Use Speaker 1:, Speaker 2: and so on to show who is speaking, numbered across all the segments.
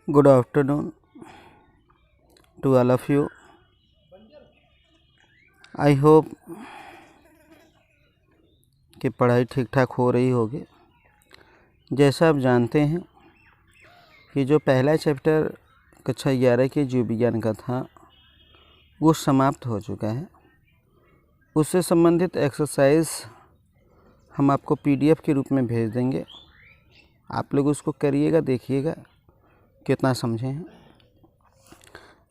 Speaker 1: Good afternoon to all of you. I hope कि पढ़ाई ठीक ठाक हो रही होगी। जैसा आप जानते हैं कि जो पहला चैप्टर कक्षा 11 के जीव विज्ञान का था वो समाप्त हो चुका है। उससे संबंधित एक्सरसाइज हम आपको PDF के रूप में भेज देंगे। आप लोग उसको करिएगा, देखिएगा कितना समझे हैं।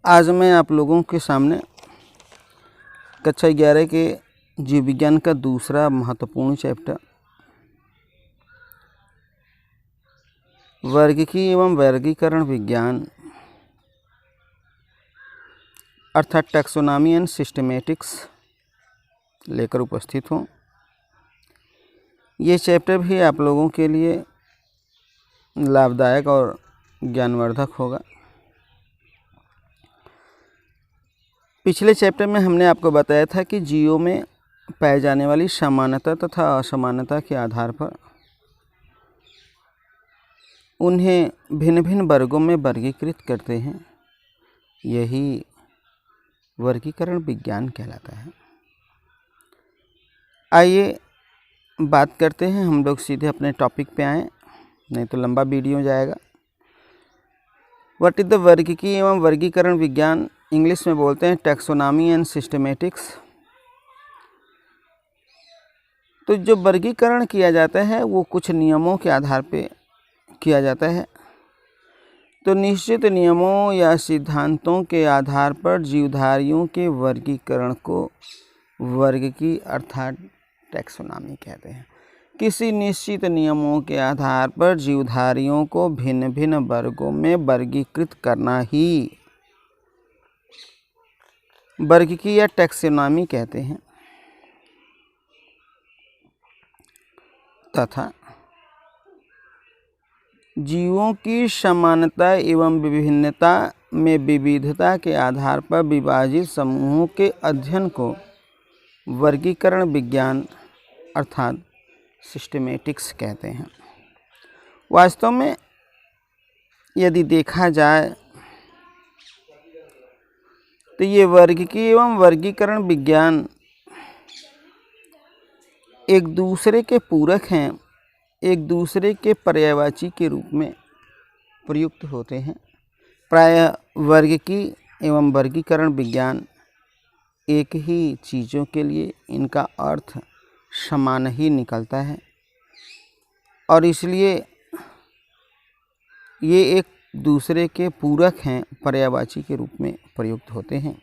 Speaker 1: आज मैं आप लोगों के सामने कक्षा 11 के जीव विज्ञान का दूसरा महत्वपूर्ण चैप्टर वर्गीकी एवं वर्गीकरण विज्ञान अर्थात टैक्सोनॉमी एंड सिस्टमेटिक्स लेकर उपस्थित हूँ। ये चैप्टर भी आप लोगों के लिए लाभदायक और ज्ञानवर्धक होगा। पिछले चैप्टर में हमने आपको बताया था कि जीवों में पाए जाने वाली समानता तथा असमानता के आधार पर उन्हें भिन्न भिन्न वर्गों में वर्गीकृत करते हैं। यही वर्गीकरण विज्ञान कहलाता है। आइए बात करते हैं, हम लोग सीधे अपने टॉपिक पे आएँ, नहीं तो लंबा वीडियो जाएगा। व्हाट इज द वर्गीकी एवं वर्गीकरण विज्ञान, इंग्लिश में बोलते हैं टैक्सोनॉमी एंड सिस्टमेटिक्स। तो जो वर्गीकरण किया जाता है वो कुछ नियमों के आधार पे किया जाता है। तो निश्चित नियमों या सिद्धांतों के आधार पर जीवधारियों के वर्गीकरण को वर्गीकी अर्थात टैक्सोनॉमी कहते हैं। किसी निश्चित नियमों के आधार पर जीवधारियों को भिन्न भिन्न वर्गों में वर्गीकृत करना ही वर्गीकी या टैक्सोनॉमी कहते हैं। तथा जीवों की समानता एवं विभिन्नता में विविधता के आधार पर विभाजित समूहों के अध्ययन को वर्गीकरण विज्ञान अर्थात सिस्टमेटिक्स कहते हैं। वास्तव में यदि देखा जाए तो ये वर्गीकी एवं वर्गीकरण विज्ञान एक दूसरे के पूरक हैं, एक दूसरे के पर्यायवाची के रूप में प्रयुक्त होते हैं। प्रायः वर्गीकी एवं वर्गीकरण विज्ञान एक ही चीज़ों के लिए इनका अर्थ समान ही निकलता है और इसलिए ये एक दूसरे के पूरक हैं, पर्यायवाची के रूप में प्रयुक्त होते हैं।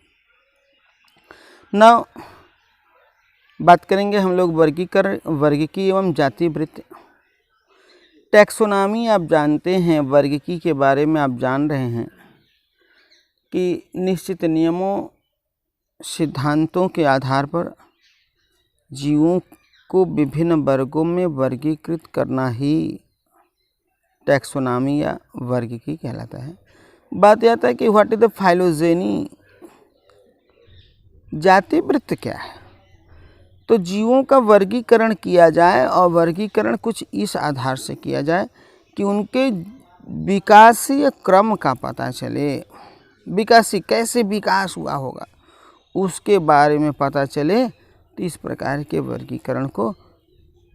Speaker 1: नाउ बात करेंगे हम लोग वर्गीकी एवं जाति वृत्ति। टैक्सोनॉमी आप जानते हैं, वर्गीकी के बारे में आप जान रहे हैं कि निश्चित नियमों सिद्धांतों के आधार पर जीवों को विभिन्न वर्गों में वर्गीकृत करना ही टैक्सोनॉमी या वर्गीकी कहलाता है। बात यह आता है कि व्हाट इज द फाइलोजेनी, जाति वृत्त क्या है। तो जीवों का वर्गीकरण किया जाए और वर्गीकरण कुछ इस आधार से किया जाए कि उनके विकासीय क्रम का पता चले, विकासी कैसे विकास हुआ होगा उसके बारे में पता चले। तो इस प्रकार के वर्गीकरण को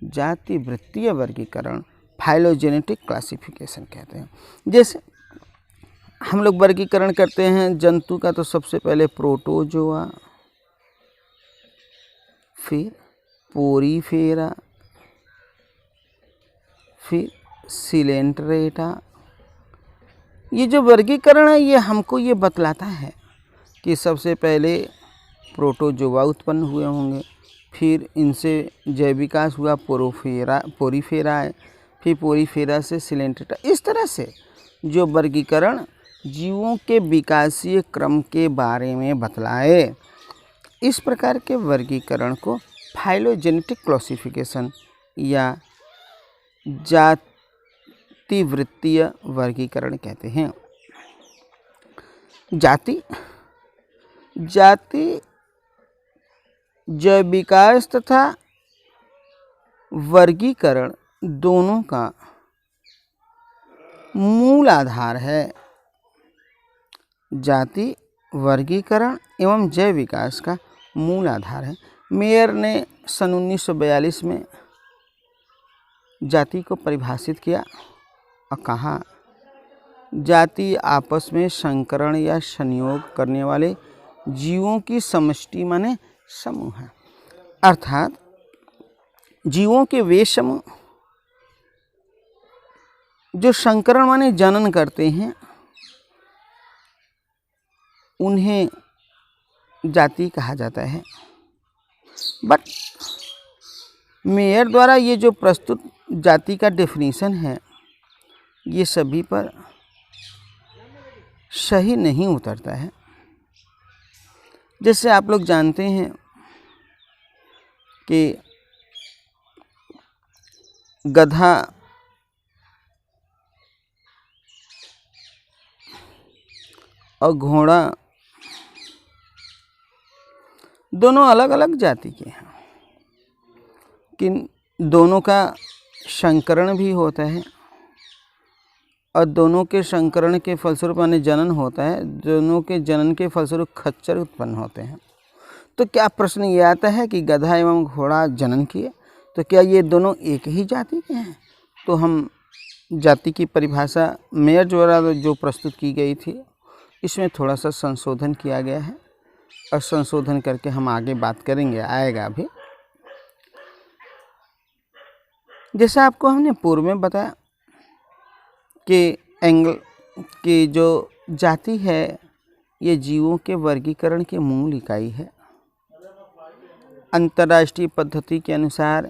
Speaker 1: जाति वृत्तीय वर्गीकरण फाइलोजेनेटिक क्लासिफिकेशन कहते हैं। जैसे हम लोग वर्गीकरण करते हैं जंतु का, तो सबसे पहले प्रोटोजोआ, फिर पोरीफेरा, फिर सिलेंट्रेटा। ये जो वर्गीकरण है ये हमको ये बतलाता है कि सबसे पहले प्रोटोजोआ उत्पन्न हुए होंगे, फिर इनसे जैव विकास हुआ, पोरीफेरा है, फिर पोरीफेरा से सिलेंट्रेटा। इस तरह से जो वर्गीकरण जीवों के विकासीय क्रम के बारे में बतलाए, इस प्रकार के वर्गीकरण को फाइलोजेनेटिक क्लासिफिकेशन या जाति वृत्तीय वर्गीकरण कहते हैं। जाति जैव विकास तथा वर्गीकरण दोनों का मूल आधार है। जाति वर्गीकरण एवं जैव विकास का मूल आधार है। मेयर ने सन 1942 में जाति को परिभाषित किया और कहा, जाति आपस में संकरण या संयोग करने वाले जीवों की समष्टि माने समूह है। अर्थात जीवों के वे समूह जो संकरण माने जनन करते हैं उन्हें जाति कहा जाता है। बट मेयर द्वारा ये जो प्रस्तुत जाति का डेफिनेशन है ये सभी पर सही नहीं उतरता है। जैसे आप लोग जानते हैं कि गधा और घोड़ा दोनों अलग अलग जाति के हैं, किन दोनों का संकरण भी होता है और दोनों के संकरण के फलस्वरूप माने जनन होता है। दोनों के जनन के फलस्वरूप खच्चर उत्पन्न होते हैं। तो क्या प्रश्न ये आता है कि गधा एवं घोड़ा जनन किए, तो क्या ये दोनों एक ही जाति के हैं? तो हम जाति की परिभाषा मेयर द्वारा जो प्रस्तुत की गई थी इसमें थोड़ा सा संशोधन किया गया है और संशोधन करके हम आगे बात करेंगे, आएगा अभी। जैसा आपको हमने पूर्व में बताया कि जो जाति है ये जीवों के वर्गीकरण की मूल इकाई है। अंतर्राष्ट्रीय पद्धति के अनुसार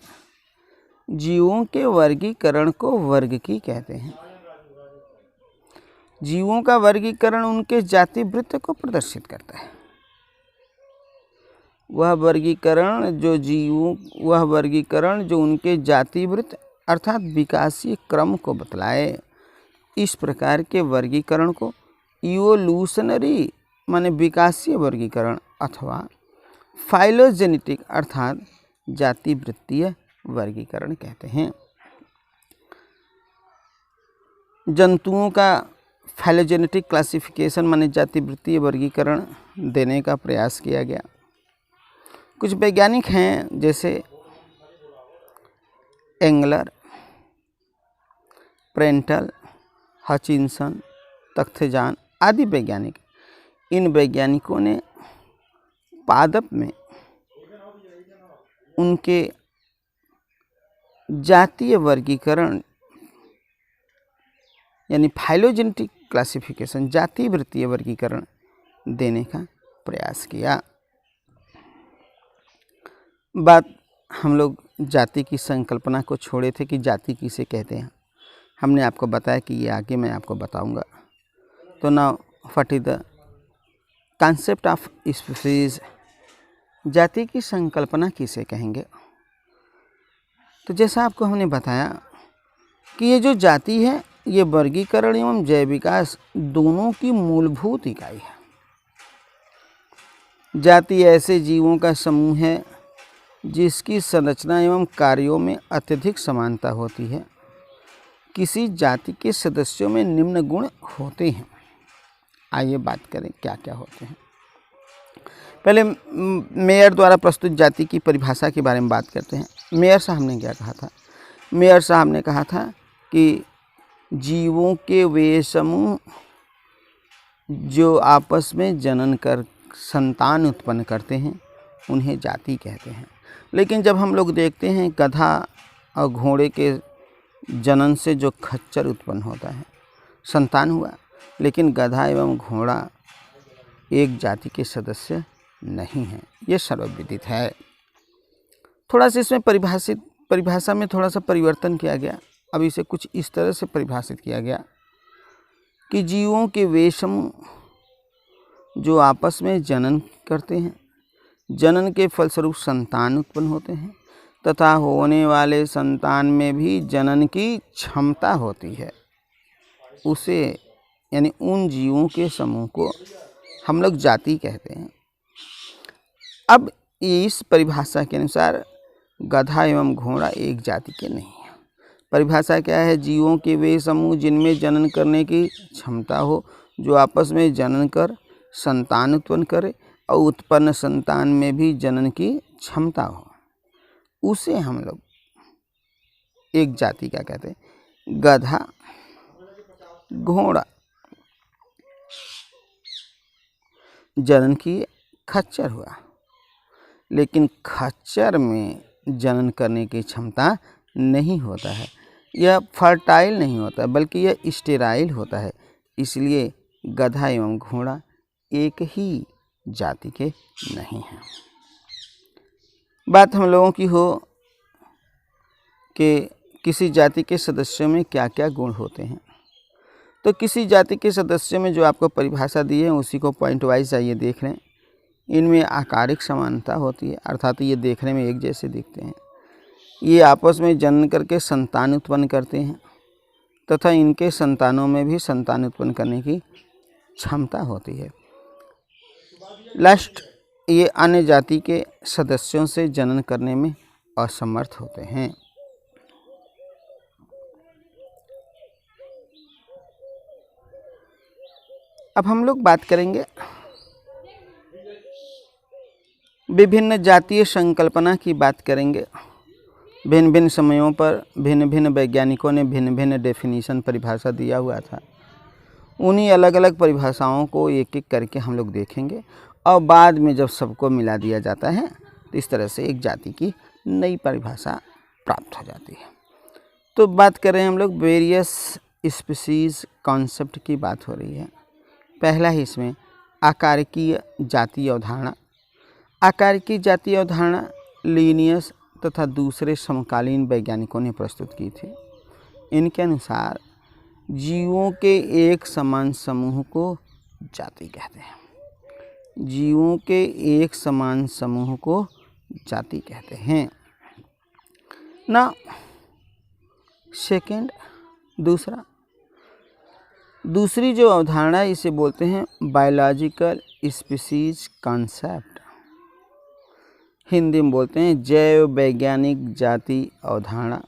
Speaker 1: जीवों के वर्गीकरण को वर्गीकी कहते हैं। जीवों का वर्गीकरण उनके जाति वृत्त को प्रदर्शित करता है। वह वर्गीकरण जो उनके जाति वृत्त अर्थात विकासीय क्रम को बतलाए। इस प्रकार के वर्गीकरण को इवोल्यूशनरी माने विकासीय वर्गीकरण अथवा फाइलोजेनेटिक अर्थात जाति वृत्तीय वर्गीकरण कहते हैं। जंतुओं का फाइलोजेनेटिक क्लासिफिकेशन माने जाति वृत्तीय वर्गीकरण देने का प्रयास किया गया। कुछ वैज्ञानिक हैं जैसे एंगलर, प्रेंटल, हचिंसन, तख्तजान आदि वैज्ञानिक। इन वैज्ञानिकों ने पादप में उनके जातीय वर्गीकरण यानी फाइलोजेनेटिक क्लासिफिकेशन जाति वृत्तीय वर्गीकरण देने का प्रयास किया। बात हम लोग जाति की संकल्पना को छोड़े थे कि जाति किसे कहते हैं। हमने आपको बताया कि ये आगे मैं आपको बताऊंगा। तो now what is the concept of species, जाति की संकल्पना किसे कहेंगे। तो जैसा आपको हमने बताया कि ये जो जाति है ये वर्गीकरण एवं जैव विकास दोनों की मूलभूत इकाई है। जाति ऐसे जीवों का समूह है जिसकी संरचना एवं कार्यों में अत्यधिक समानता होती है। किसी जाति के सदस्यों में निम्न गुण होते हैं। आइए बात करें क्या क्या होते हैं। पहले मेयर द्वारा प्रस्तुत जाति की परिभाषा के बारे में बात करते हैं। मेयर साहब ने क्या कहा था? मेयर साहब ने कहा था कि जीवों के वे समूह जो आपस में जनन कर संतान उत्पन्न करते हैं उन्हें जाति कहते हैं। लेकिन जब हम लोग देखते हैं गधा और घोड़े के जनन से जो खच्चर उत्पन्न होता है, संतान हुआ, लेकिन गधा एवं घोड़ा एक जाति के सदस्य नहीं हैं, ये सर्वविदित है। थोड़ा सा इसमें परिभाषा में थोड़ा सा परिवर्तन किया गया। अब इसे कुछ इस तरह से परिभाषित किया गया कि जीवों के वे समूह जो आपस में जनन करते हैं, जनन के फलस्वरूप संतान उत्पन्न होते हैं तथा होने वाले संतान में भी जनन की क्षमता होती है, उसे यानी उन जीवों के समूह को हम लोग जाति कहते हैं। अब इस परिभाषा के अनुसार गधा एवं घोड़ा एक जाति के नहीं है। परिभाषा क्या है? जीवों के वे समूह जिनमें जनन करने की क्षमता हो जो आपस में जनन कर संतान उत्पन्न करे और उत्पन्न संतान में भी जनन की क्षमता हो, उसे हम लोग एक जाति क्या कहते हैं? गधा, घोड़ा। जनन की खच्चर हुआ, लेकिन खच्चर में जनन करने की क्षमता नहीं होता है, यह फर्टाइल नहीं होता बल्कि यह स्टेराइल होता है। इसलिए गधा एवं घोड़ा एक ही जाति के नहीं हैं। बात हम लोगों की हो कि किसी जाति के सदस्यों में क्या क्या गुण होते हैं, तो किसी जाति के सदस्यों में जो आपको परिभाषा दी है उसी को पॉइंट वाइज आइए देख लें। इनमें आकारिक समानता होती है, अर्थात ये देखने में एक जैसे दिखते हैं। ये आपस में जनन करके संतान उत्पन्न करते हैं तथा इनके संतानों में भी संतान उत्पन्न करने की क्षमता होती है। लास्ट, ये अन्य जाति के सदस्यों से जनन करने में असमर्थ होते हैं। अब हम लोग बात करेंगे विभिन्न जातीय संकल्पना की बात करेंगे। भिन्न भिन्न समयों पर भिन्न भिन्न वैज्ञानिकों ने भिन्न भिन्न डेफिनेशन परिभाषा दिया हुआ था। उन्हीं अलग अलग परिभाषाओं को एक एक करके हम लोग देखेंगे और बाद में जब सबको मिला दिया जाता है तो इस तरह से एक जाति की नई परिभाषा प्राप्त हो जाती है। तो बात कर रहे हैं हम लोग वेरियस स्पीसीज कॉन्सेप्ट की बात हो रही है। पहला ही इसमें आकारिकीय जातीय अवधारणा। आकारिकी जातीय अवधारणा लीनियस तथा दूसरे समकालीन वैज्ञानिकों ने प्रस्तुत की थी। इनके अनुसार जीवों के एक समान समूह को जाति कहते हैं। जीवों के एक समान समूह को जाति कहते हैं ना। सेकेंड, दूसरी जो अवधारणा है इसे बोलते हैं बायोलॉजिकल स्पीसीज कॉन्सेप्ट। हिंदी में बोलते हैं जैव वैज्ञानिक जाति अवधारणा।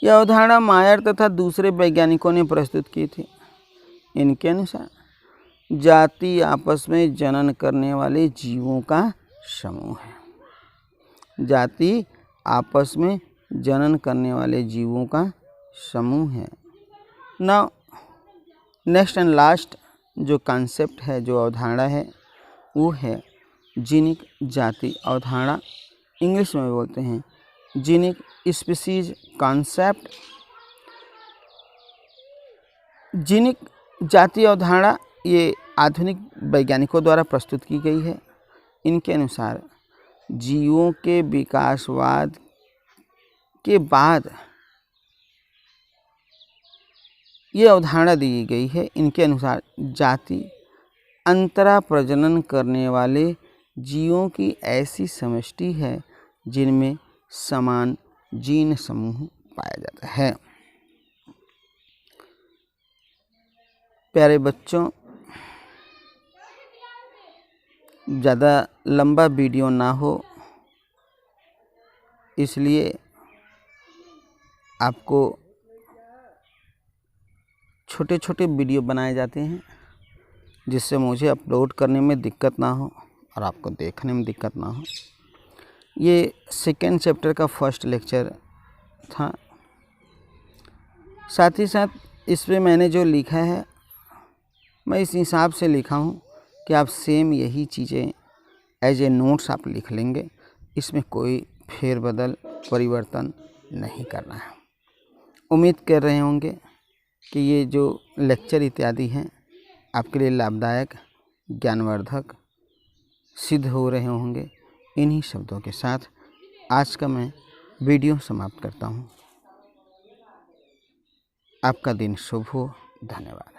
Speaker 1: यह अवधारणा मायर तथा दूसरे वैज्ञानिकों ने प्रस्तुत की थी। इनके अनुसार जाति आपस में जनन करने वाले जीवों का समूह है। जाति आपस में जनन करने वाले जीवों का समूह है ना। नेक्स्ट एंड लास्ट जो कॉन्सेप्ट है, जो अवधारणा है, वो है जीनिक जाति अवधारणा। इंग्लिश में बोलते हैं जीनिक स्पीसीज कॉन्सेप्ट। जीनिक जाति अवधारणा ये आधुनिक वैज्ञानिकों द्वारा प्रस्तुत की गई है। इनके अनुसार जीवों के विकासवाद के बाद ये अवधारणा दी गई है। इनके अनुसार जाति अंतरा प्रजनन करने वाले जीवों की ऐसी समष्टि है जिनमें समान जीन समूह पाया जाता है। प्यारे बच्चों, ज़्यादा लंबा वीडियो ना हो इसलिए आपको छोटे छोटे वीडियो बनाए जाते हैं जिससे मुझे अपलोड करने में दिक्कत ना हो और आपको देखने में दिक्कत ना हो। ये सेकेंड चैप्टर का फर्स्ट लेक्चर था। साथ ही साथ इसमें मैंने जो लिखा है मैं इस हिसाब से लिखा हूँ कि आप सेम यही चीज़ें एज ए नोट्स आप लिख लेंगे। इसमें कोई फेरबदल परिवर्तन नहीं करना है। उम्मीद कर रहे होंगे कि ये जो लेक्चर इत्यादि हैं आपके लिए लाभदायक, ज्ञानवर्धक सिद्ध हो रहे होंगे। इन्हीं शब्दों के साथ आज का मैं वीडियो समाप्त करता हूँ। आपका दिन शुभ हो। धन्यवाद।